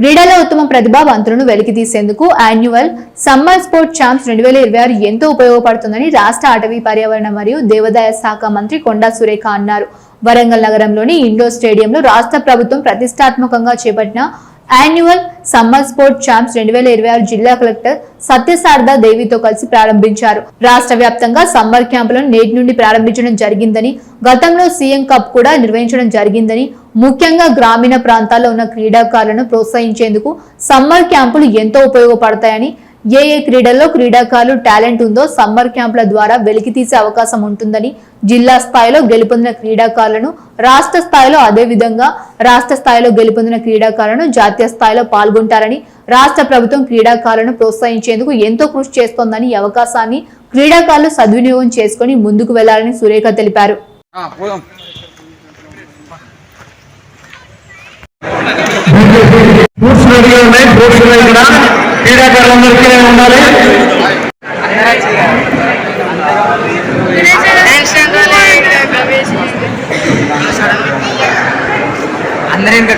క్రీడలో ఉత్తమ ప్రతిభావంతులను వెలికితీసేందుకు annual summer sports champs 2026 ఎంతో ఉపయోగపడుతుందని రాష్ట్ర అటవీ పర్యావరణ మరియు దేవాదాయ శాఖ మంత్రి కొండా సురేఖ అన్నారు. వరంగల్ నగరంలోని ఇండోర్ స్టేడియంలో రాష్ట్ర ప్రభుత్వం ప్రతిష్టాత్మకంగా చేపట్టిన యాన్యువల్ సమ్మర్ స్పోర్ట్స్ ఛాంప్స్ 2026 జిల్లా కలెక్టర్ సత్యశారదా దేవితో కలిసి ప్రారంభించారు. రాష్ట్ర వ్యాప్తంగా సమ్మర్ క్యాంపులను నేటి నుండి ప్రారంభించడం జరిగిందని, గతంలో సీఎం కప్ కూడా నిర్వహించడం జరిగిందని, ముఖ్యంగా గ్రామీణ ప్రాంతాల్లో ఉన్న క్రీడాకారులను ప్రోత్సహించేందుకు సమ్మర్ క్యాంపులు ఎంతో ఉపయోగపడతాయని, ఏ క్రీడల్లో క్రీడాకారులు టాలెంట్ ఉందో సమ్మర్ క్యాంపుల ద్వారా వెలికితీసే అవకాశం ఉంటుందని, జిల్లా స్థాయిలో గెలుపొందిన క్రీడాకారులను రాష్ట్ర స్థాయిలో, అదేవిధంగా రాష్ట్ర స్థాయిలో గెలుపొందిన క్రీడాకారులను జాతీయ స్థాయిలో పాల్గొంటారని, రాష్ట్ర ప్రభుత్వం క్రీడాకారులను ప్రోత్సహించేందుకు ఎంతో కృషి చేస్తోందని, ఈ అవకాశాన్ని క్రీడాకారులు సద్వినియోగం చేసుకుని ముందుకు వెళ్లాలని సురేఖ తెలిపారు. క్రీడాకారులందరికీ ఉండాలి. అందరూ ఇంకా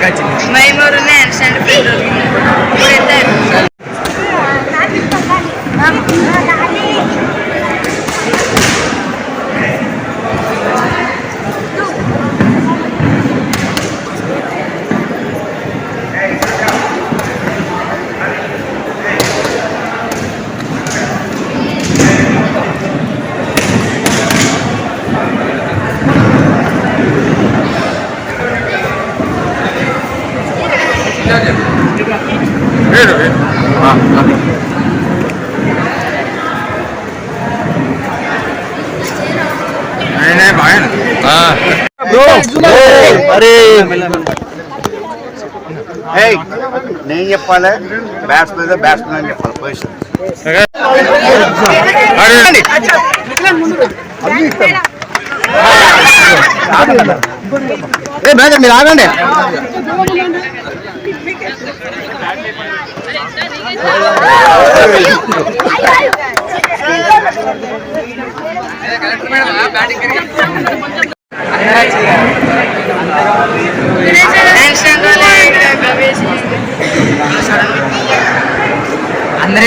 నేను చెప్పాలి, బ్యాట్స్మెన్ అని చెప్పాలి పొజిషన్. మీరు ఆగండి. అందరూ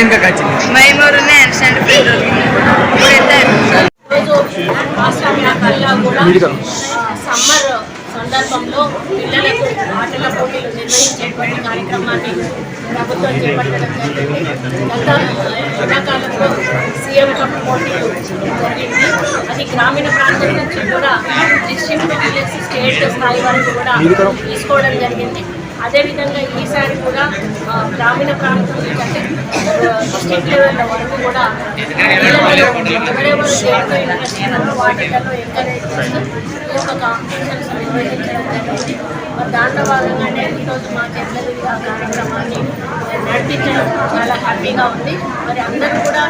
ఇంకా సమ్మర్ సందర్భంలో పిల్లలకు ఆటల పోటీలు నిర్వహించేటువంటి కార్యక్రమాన్ని ప్రభుత్వం చేపట్టడం జరిగింది. గత ఎండాకాలంలో సీఎం కప్ పోటీలు జరిగింది. అది గ్రామీణ ప్రాంతం నుంచి కూడా డిస్ట్రిక్ట్, విలేజ్, స్టేట్ స్థాయి వరకు కూడా తీసుకోవడం జరిగింది. అదేవిధంగా ఈసారి కూడా గ్రామీణ ప్రాంతం నుంచి అంటే డిస్ట్రిక్ట్ లెవెల్ వరకు కూడా ఎవరెవరు దేంతో ఇంట్రెస్ట్ ఉన్నారో వాటిల్లో ఎంకరేజ్ చేస్తూ ఈ యొక్క కాంపిటీషన్స్ నిర్వహించడం జరిగింది. దాంట్లో భాగంగానే ఈరోజు మా చెల్లెలు ఆ కార్యక్రమాన్ని నడిపించడం చాలా హ్యాపీగా ఉంది. మరి అందరూ కూడా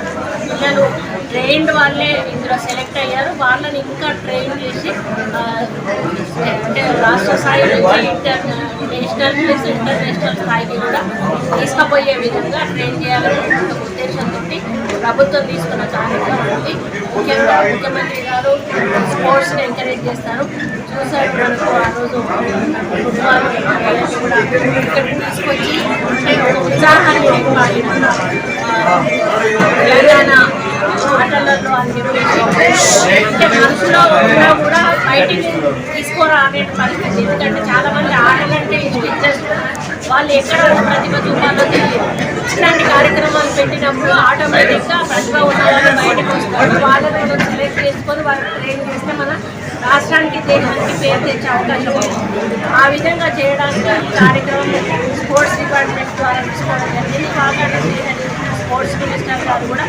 పిల్లలు ట్రైన్డ్ వాళ్ళే ఇందులో సెలెక్ట్ అయ్యారు. వాళ్ళని ఇంకా ట్రైన్ చేసి అంటే రాష్ట్ర స్థాయి నుంచి నేషనల్ ప్లస్ ఇంటర్నేషనల్ స్థాయికి కూడా తీసుకుపోయే విధంగా ట్రైన్ చేయాలనే ఉద్దేశంతో ప్రభుత్వం తీసుకున్న కార్యక్రమం ఉంది. ముఖ్యంగా ముఖ్యమంత్రి గారు స్పోర్ట్స్ని ఎంకరేజ్ చేస్తారు. చూసారు మనకు ఆ రోజు ఫుట్బాల్ కూడా ఇక్కడికి తీసుకొచ్చి ఒక ఉత్సాహాన్ని నింపాలి తెలంగాణ ఆటలలో అని చెప్పేసి అంటే మనసులో ఉన్నా కూడా బయటికి తీసుకోరా అనే పరిస్థితి. ఎందుకంటే చాలా మంది ఆటలంటే ఇంట్రెస్ట్ వాళ్ళు ఎక్కడ ప్రతిభ చూపాలో తెలియదు. ఇట్లాంటి కార్యక్రమాలు పెట్టినప్పుడు ఆటోమేటిక్గా ప్రతిభ ఉన్న వాళ్ళు బయటకు వస్తారు. వాళ్ళని సెలెక్ట్ చేసుకొని వాళ్ళని ట్రైన్ చేస్తే మన రాష్ట్రానికి దేశానికి పేరు తెచ్చే అవకాశం ఉంది. ఆ విధంగా చేయడానికి ఈ కార్యక్రమం స్పోర్ట్స్ డిపార్ట్మెంట్ ద్వారా తీసుకోవడం జరిగింది. కాకుండా స్పోర్ట్స్ మినిస్టర్ గారు కూడా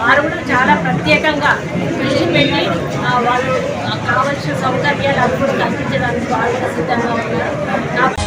వారు కూడా చాలా ప్రత్యేకంగా కృషి పెట్టి వాళ్ళు కావాల్సిన సౌకర్యాలు అప్పుడు కల్పించడానికి వాళ్ళు సిద్ధంగా ఉన్నారు.